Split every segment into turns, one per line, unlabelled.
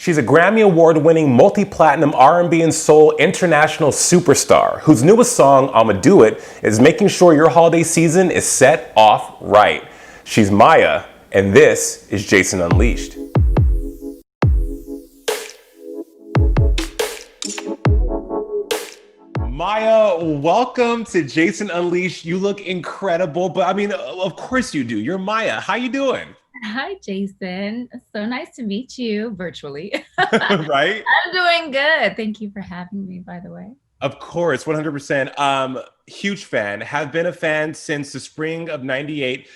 She's a Grammy Award-winning multi-platinum R&B and Soul international superstar whose newest song, Ima Do It, is making sure your holiday season is set off right. She's Maya, and this is Jason Unleashed. Maya, welcome to Jason Unleashed. You look incredible, but I mean, of course you do. You're Maya. How you doing?
Hi, Jason. So nice to meet you virtually.
Right?
I'm doing good. Thank you for having me, by the way.
Of course, 100%. Huge fan. Have been a fan since the spring of '98.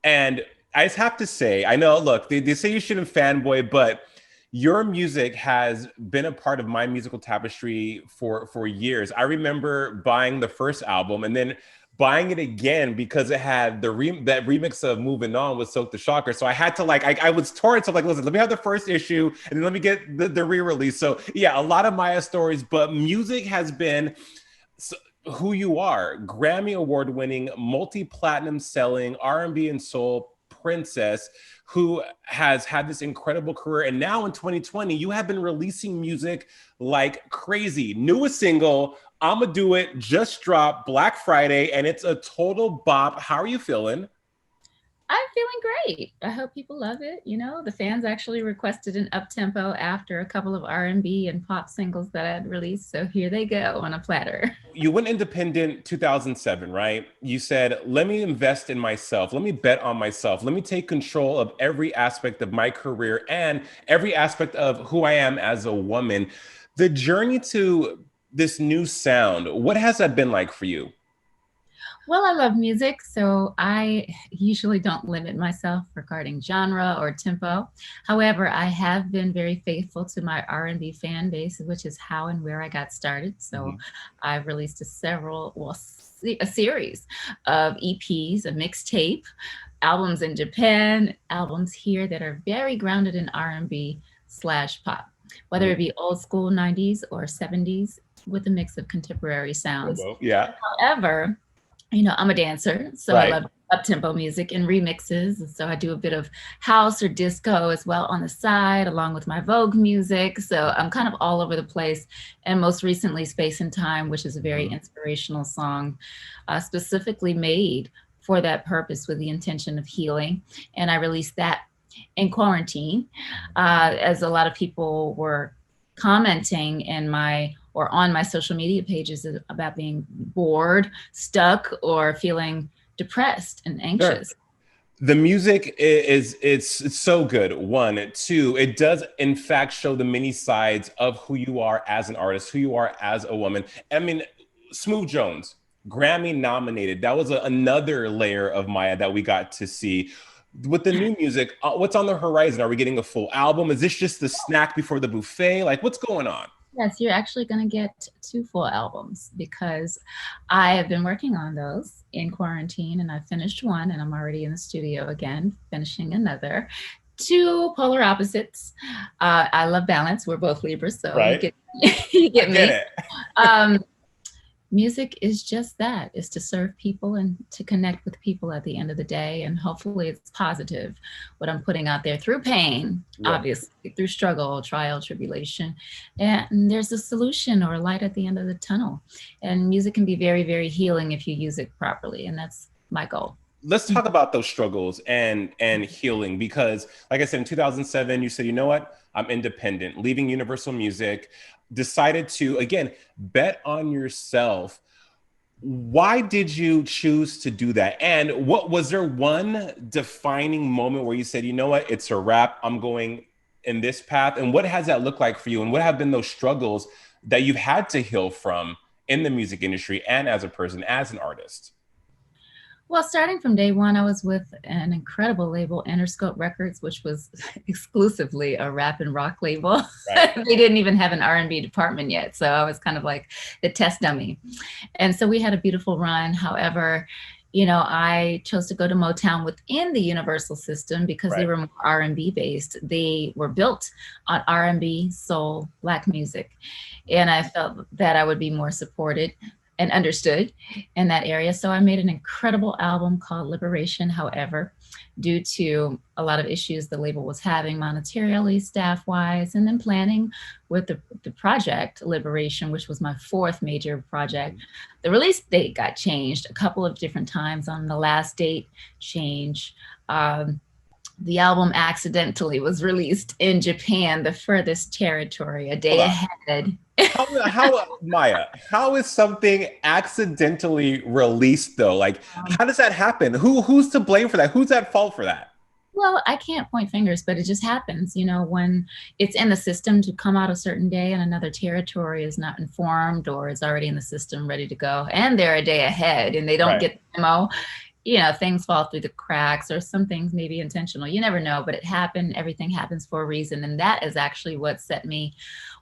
And I just have to say, I know, look, they say you shouldn't fanboy, but your music has been a part of my musical tapestry for years. I remember buying the first album and then buying it again because it had that remix of Moving On with Soak the Shocker. So I had to I was torn. So I'm like, listen, let me have the first issue and then let me get the re-release. So yeah, a lot of Maya stories, but music has been who you are. Grammy award-winning, multi-platinum selling R&B and Soul princess who has had this incredible career. And now in 2020, you have been releasing music like crazy. Newest single, Ima Do It, just dropped Black Friday, and it's a total bop. How are you feeling?
I'm feeling great. I hope people love it. You know, the fans actually requested an up-tempo after a couple of R&B and pop singles that I had released. So here they go on a platter.
You went independent 2007, right? You said, let me invest in myself. Let me bet on myself. Let me take control of every aspect of my career and every aspect of who I am as a woman. The journey to this new sound, what has that been like for you?
Well, I love music, so I usually don't limit myself regarding genre or tempo. However, I have been very faithful to my R&B fan base, which is how and where I got started. So I've released a series of EPs, a mixtape, albums in Japan, albums here that are very grounded in R&B slash pop, whether it be old school 90s or 70s with a mix of contemporary sounds.
Yeah.
However, you know, I'm a dancer, so I love up-tempo music and remixes. So I do a bit of house or disco as well on the side, along with my Vogue music. So I'm kind of all over the place. And most recently, Space and Time, which is a very inspirational song, specifically made for that purpose with the intention of healing. And I released that in quarantine, as a lot of people were commenting in on my social media pages about being bored, stuck, or feeling depressed and anxious.
Sure. The music it's so good. One, two, it does in fact show the many sides of who you are as an artist, who you are as a woman. I mean, Smooth Jones, Grammy nominated. That was another layer of Maya that we got to see. With the new music, what's on the horizon? Are we getting a full album? Is this just the snack before the buffet? Like, what's going on?
Yes, you're actually going to get 2 full albums because I have been working on those in quarantine and I finished one and I'm already in the studio again, finishing another. 2 polar opposites. I love balance. We're both Libras, so you get me. Music is just that. It's to serve people and to connect with people at the end of the day. And hopefully it's positive, what I'm putting out there through pain, obviously, through struggle, trial, tribulation. And there's a solution or a light at the end of the tunnel. And music can be very, very healing if you use it properly. And that's my goal.
Let's talk about those struggles and healing, because like I said, in 2007, you said, you know what? I'm independent, leaving Universal Music, decided to, again, bet on yourself. Why did you choose to do that? And what was there one defining moment where you said, you know what, it's a wrap, I'm going in this path? And what has that looked like for you? And what have been those struggles that you've had to heal from in the music industry and as a person, as an artist?
Well, starting from day one, I was with an incredible label, Interscope Records, which was exclusively a rap and rock label. They didn't even have an R&B department yet. So I was kind of like the test dummy. And so we had a beautiful run. However, you know, I chose to go to Motown within the Universal system because they were more R&B based. They were built on R&B, soul, Black music. And I felt that I would be more supported and understood in that area. So I made an incredible album called Liberation. However, due to a lot of issues the label was having monetarily, staff-wise, and then planning with the project Liberation, which was my fourth major project, the release date got changed a couple of different times. On the last date change, the album accidentally was released in Japan, the furthest territory, a day ahead.
How Maya, how is something accidentally released though? Like, how does that happen? Who's to blame for that? Who's at fault for that?
Well, I can't point fingers, but it just happens, you know, when it's in the system to come out a certain day and another territory is not informed or is already in the system ready to go, and they're a day ahead and they don't get the memo. You know, things fall through the cracks, or some things may be intentional. You never know, but it happened. Everything happens for a reason. And that is actually what set me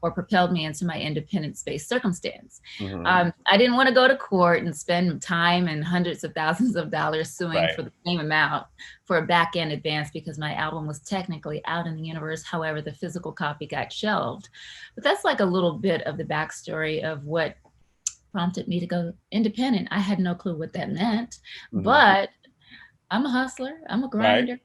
or propelled me into my independent space circumstance. I didn't want to go to court and spend time and hundreds of thousands of dollars suing for the same amount for a back end advance, because my album was technically out in the universe. However, the physical copy got shelved. But that's like a little bit of the backstory of what prompted me to go independent. I had no clue what that meant, but I'm a hustler, I'm a grinder.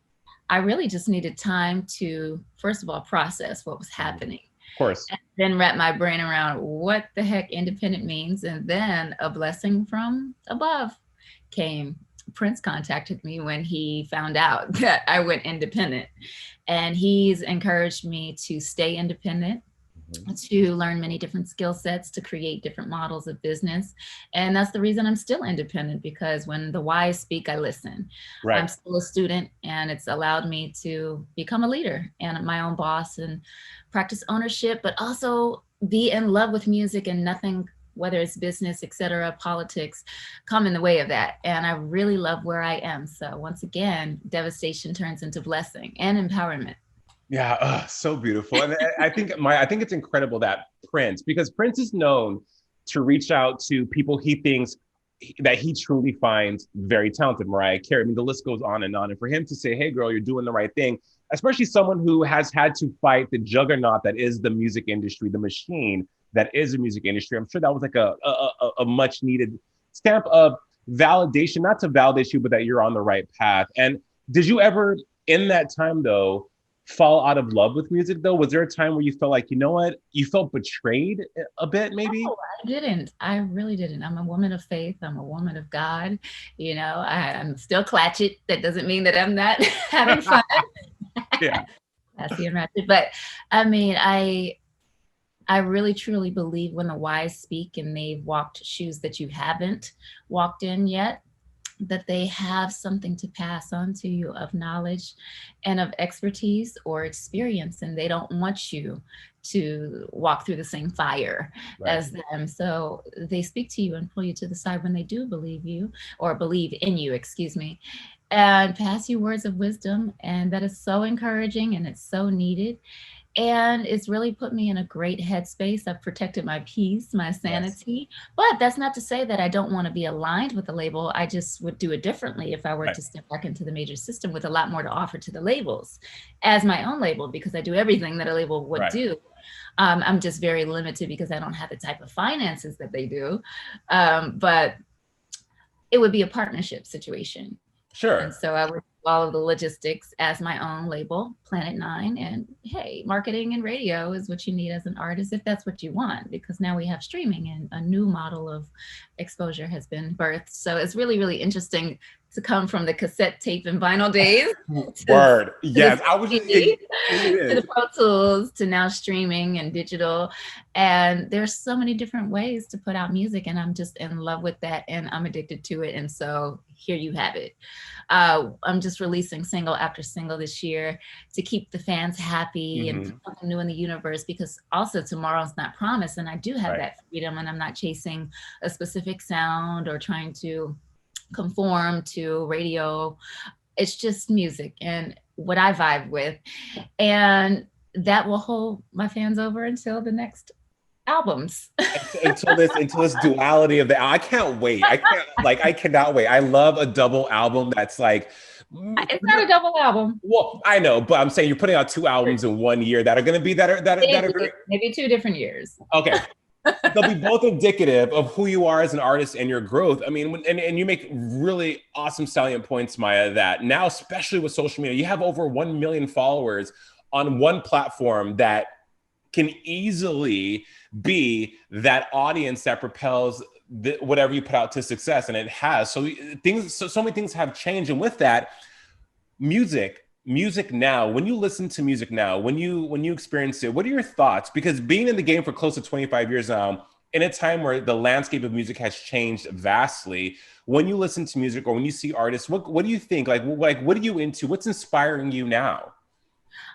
I really just needed time to, first of all, process what was happening.
Of course.
And then wrap my brain around what the heck independent means. And then a blessing from above came. Prince contacted me when he found out that I went independent. And he's encouraged me to stay independent, to learn many different skill sets, to create different models of business. And that's the reason I'm still independent, because when the wise speak, I listen. I'm still a student, and it's allowed me to become a leader and my own boss and practice ownership, but also be in love with music, and nothing, whether it's business, etc., politics, come in the way of that. And I really love where I am. So once again, devastation turns into blessing and empowerment.
Yeah, so beautiful. And I think it's incredible that Prince, because Prince is known to reach out to people he thinks that he truly finds very talented. Mariah Carey, I mean, the list goes on. And for him to say, hey, girl, you're doing the right thing, especially someone who has had to fight the juggernaut that is the music industry, the machine that is the music industry. I'm sure that was like a much needed stamp of validation, not to validate you, but that you're on the right path. And did you ever, in that time though, fall out of love with music though? Was there a time where you felt like, you know what, you felt betrayed a bit maybe?
No, I didn't. I really didn't. I'm a woman of faith. I'm a woman of God. You know, I'm still clatchet. That doesn't mean that I'm not having fun.
Yeah.
Classy and ratchet. But I mean, I really truly believe when the wise speak and they've walked shoes that you haven't walked in yet, that they have something to pass on to you of knowledge and of expertise or experience, and they don't want you to walk through the same fire as them. So they speak to you and pull you to the side when they do believe you, or believe in you, excuse me, and pass you words of wisdom. And that is so encouraging, and it's so needed. And it's really put me in a great headspace. I've protected my peace, my sanity. But that's not to say that I don't want to be aligned with the label. I just would do it differently if I were to step back into the major system with a lot more to offer to the labels as my own label, because I do everything that a label would do. I'm just very limited because I don't have the type of finances that they do. But it would be a partnership situation.
Sure.
And so I would do all of the logistics as my own label, Planet 9. And hey, marketing and radio is what you need as an artist, if that's what you want, because now we have streaming and a new model of exposure has been birthed. So it's really, really interesting to come from the cassette tape and vinyl days.
Word. Yes. I was just
to the Pro Tools, to now streaming and digital. And there's so many different ways to put out music, and I'm just in love with that, and I'm addicted to it. And so here you have it. I'm just releasing single after single this year to keep the fans happy and put something new in the universe, because also tomorrow's not promised, and I do have that freedom, and I'm not chasing a specific sound or trying to conform to radio. It's just music and what I vibe with, and that will hold my fans over until the next albums.
until this duality of I can't wait. I cannot wait. I love a double album that's like,
it's not a double album.
Well, I know, but I'm saying you're putting out 2 albums in 1 year that are going to be that are
maybe 2 different years.
Okay. they'll be both indicative of who you are as an artist and your growth. I mean, and you make really awesome salient points, Maya, that now, especially with social media, you have over 1 million followers on one platform that can easily be that audience that propels whatever you put out to success. And it has. So many things have changed. And with that, music now, when you listen to music now, when you experience it, what are your thoughts? Because being in the game for close to 25 years now, in a time where the landscape of music has changed vastly, when you listen to music or when you see artists, what do you think? Like what are you into? What's inspiring you now?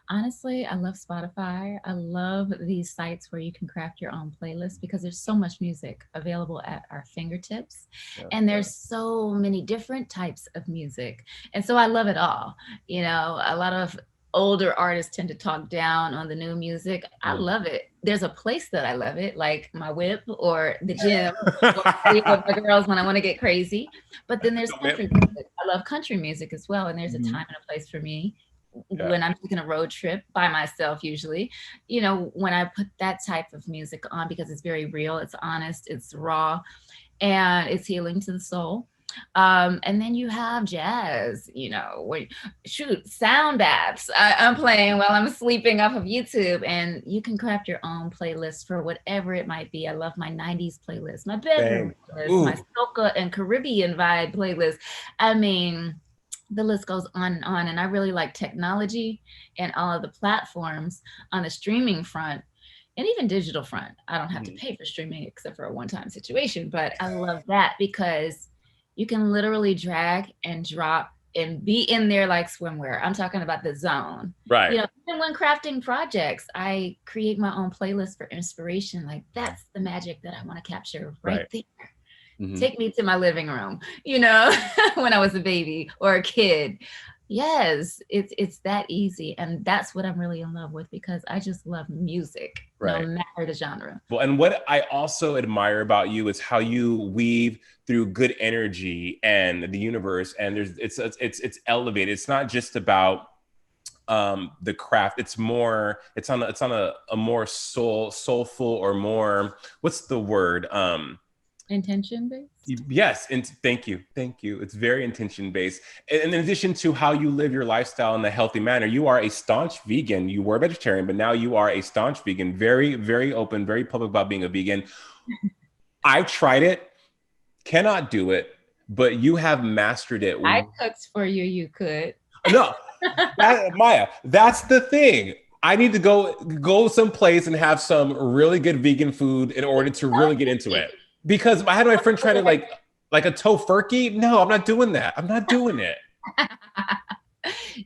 Honestly, I love Spotify. I love these sites where you can craft your own playlist because there's so much music available at our fingertips. Yeah. And there's so many different types of music. And so I love it all. You know, a lot of older artists tend to talk down on the new music. I love it. There's a place that I love it, like my whip or the gym or with my girls when I want to get crazy. But then there's country music. I love country music as well. And there's a time and a place for me. When I'm taking a road trip by myself, usually, you know, when I put that type of music on, because it's very real, it's honest, it's raw, and it's healing to the soul. And then you have jazz, you know, sound apps I'm playing while I'm sleeping off of YouTube, and you can craft your own playlist for whatever it might be. I love my 90s playlist, my bedroom playlist, my soca and Caribbean vibe playlist. I mean, the list goes on and on. And I really like technology and all of the platforms on the streaming front and even digital front. I don't have to pay for streaming except for a one-time situation, but I love that because you can literally drag and drop and be in there like swimwear. I'm talking about the zone.
Right.
You know, even when crafting projects, I create my own playlist for inspiration. Like that's the magic that I want to capture right there. Take me to my living room, you know, when I was a baby or a kid. Yes, it's that easy. And that's what I'm really in love with because I just love music, no matter the genre.
Well, and what I also admire about you is how you weave through good energy and the universe. And it's elevated. It's not just about the craft. It's on a more soulful or more, what's the word?
Intention based?
Yes. And thank you. It's very intention based. And in addition to how you live your lifestyle in a healthy manner, you are a staunch vegan. You were a vegetarian, but now you are a staunch vegan, very, very open, very public about being a vegan. I've tried it, cannot do it, but you have mastered it.
I cooked for you. You could.
No, Maya, that's the thing. I need to go someplace and have some really good vegan food in order to really get into it. Because I had my friend try to like a tofurkey. No, I'm not doing that. I'm not doing it.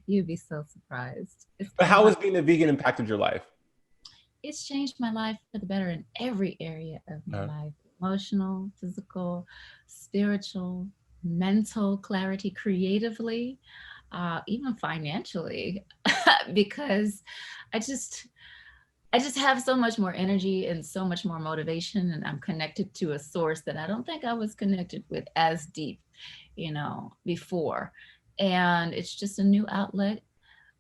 You'd be so surprised.
But how has being a vegan impacted your life?
It's changed my life for the better in every area of my life. Emotional, physical, spiritual, mental clarity, creatively, even financially, because I just have so much more energy and so much more motivation, and I'm connected to a source that I don't think I was connected with as deep, you know, before. And it's just a new outlook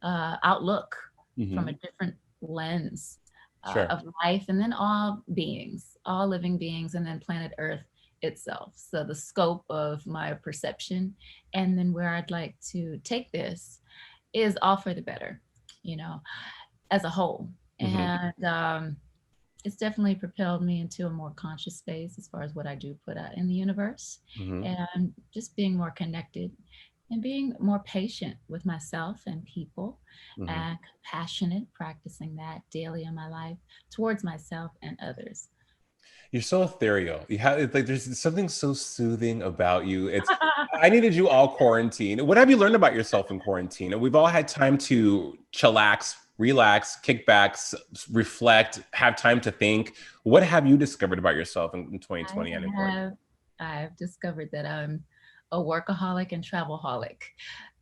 from a different lens of life, and then all living beings, and then planet Earth itself. So the scope of my perception, and then where I'd like to take this is all for the better, you know, as a whole. And it's definitely propelled me into a more conscious space as far as what I do put out in the universe, and just being more connected and being more patient with myself and people, and compassionate, practicing that daily in my life towards myself and others.
You're so ethereal. You have there's something so soothing about you. I needed you all quarantine. What have you learned about yourself in quarantine? We've all had time to chillax, relax, kick back, reflect, have time to think. What have you discovered about yourself in 2020 and in quarantine?
I've discovered that I'm a workaholic and travelholic.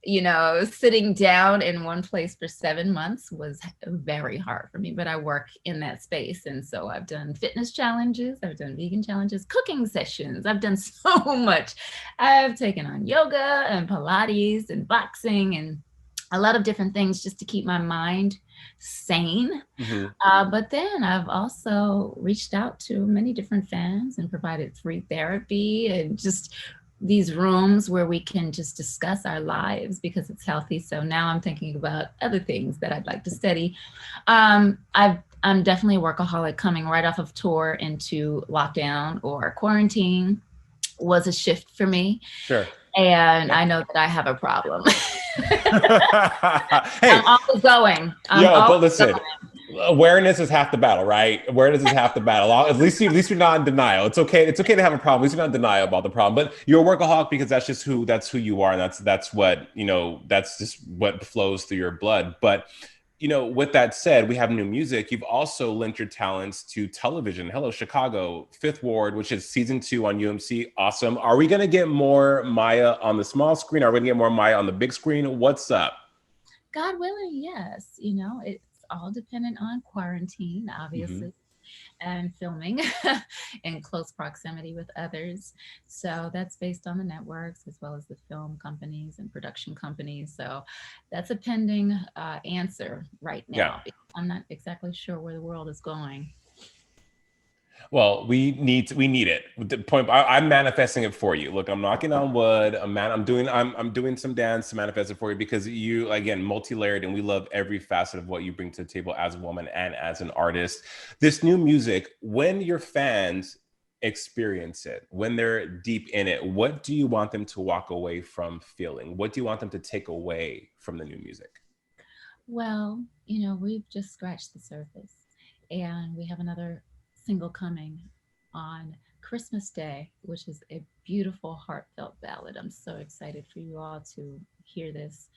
You know, sitting down in one place for 7 months was very hard for me, but I work in that space. And so I've done fitness challenges, I've done vegan challenges, cooking sessions. I've done so much. I've taken on yoga and Pilates and boxing and a lot of different things just to keep my mind sane.
Mm-hmm.
But then I've also reached out to many different fans and provided free therapy and just these rooms where we can just discuss our lives, because it's healthy. So now I'm thinking about other things that I'd like to study. I'm definitely a workaholic. Coming right off of tour into lockdown or quarantine was a shift for me.
Sure.
And I know that I have a problem.
Hey,
I'm always going.
but listen, awareness is half the battle, right? Awareness is half the battle. At least you're not in denial. It's okay. It's okay to have a problem. At least you're not in denial about the problem. But you're a workaholic because that's who you are, and that's what, that's just what flows through your blood. But with that said, we have new music. You've also lent your talents to television. Hello, Chicago, Fifth Ward, which is season 2 on UMC. Awesome. Are we going to get more Maya on the small screen? Are we going to get more Maya on the big screen? What's up?
God willing, yes. It's all dependent on quarantine, obviously, and filming in close proximity with others. So that's based on the networks as well as the film companies and production companies. So that's a pending answer right now.
Yeah.
I'm not exactly sure where the world is going.
Well, we need it. The point, I'm manifesting it for you. Look, I'm knocking on wood. I'm doing some dance to manifest it for you, because you, again, multi-layered, and we love every facet of what you bring to the table as a woman and as an artist. This new music, when your fans experience it, when they're deep in it, what do you want them to walk away from feeling? What do you want them to take away from the new music?
Well, we've just scratched the surface, and we have another single coming on Christmas Day, which is a beautiful, heartfelt ballad. I'm so excited for you all to hear this.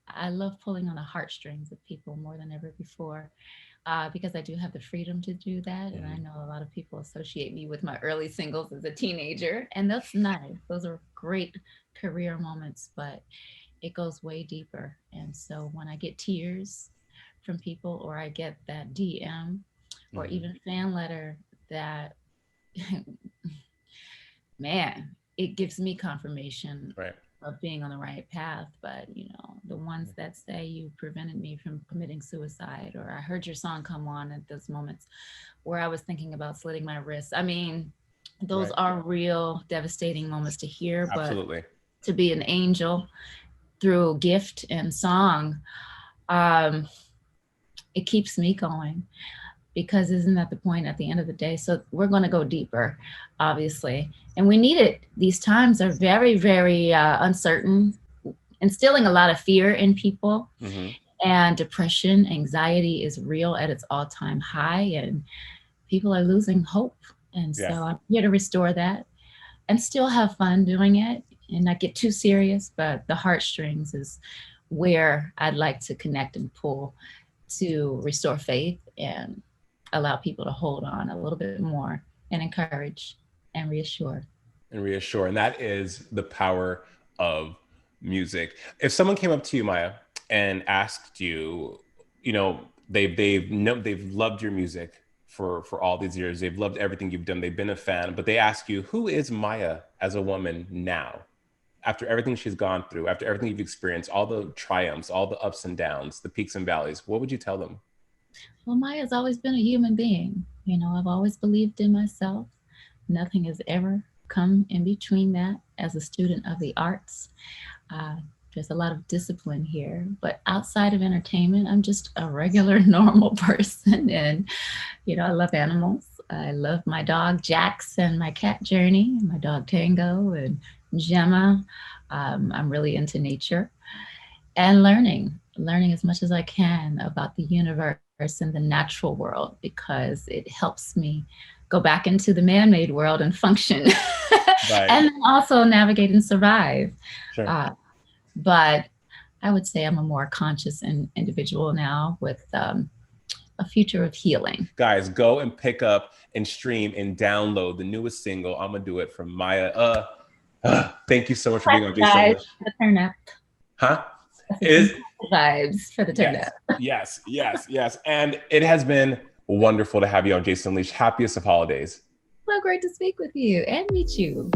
I love pulling on the heartstrings of people more than ever before, because I do have the freedom to do that. And I know a lot of people associate me with my early singles as a teenager, and that's nice. Those are great career moments, but it goes way deeper. And so when I get tears from people, or I get that DM or even fan letter, that man, it gives me confirmation of being on the right path. But the ones that say you prevented me from committing suicide, or I heard your song come on at those moments where I was thinking about slitting my wrists. I mean, those are real devastating moments to hear.
Absolutely.
But to be an angel through gift and song, it keeps me going. Because isn't that the point at the end of the day? So we're going to go deeper, obviously. And we need it. These times are very, very uncertain, instilling a lot of fear in people. And depression, anxiety is real at its all-time high, and people are losing hope. And so I'm here to restore that and still have fun doing it and not get too serious. But the heartstrings is where I'd like to connect and pull to restore faith and allow people to hold on a little bit more and encourage and reassure.
And that is the power of music. If someone came up to you, Maya, and asked you, they've loved your music for all these years, they've loved everything you've done, they've been a fan, but they ask you, who is Maya as a woman now? After everything she's gone through, after everything you've experienced, all the triumphs, all the ups and downs, the peaks and valleys, what would you tell them?
Well, Maya's always been a human being. I've always believed in myself. Nothing has ever come in between that. As a student of the arts, there's a lot of discipline here. But outside of entertainment, I'm just a regular, normal person. And, I love animals. I love my dog, Jax, and my cat, Journey, my dog, Tango, and Gemma. I'm really into nature and learning as much as I can about the universe and the natural world, because it helps me go back into the man-made world and function. And then also navigate and survive. But I would say I'm a more conscious individual now with a future of healing.
Guys, go and pick up and stream and download the newest single, I'm Gonna Do It, from Maya. Thank you so much for being on Jasonunleashed.
The turn up.
Huh?
Vibes for the turn up.
Yes. And it has been wonderful to have you on Jasonunleashed. Happiest of holidays.
So great to speak with you and meet you.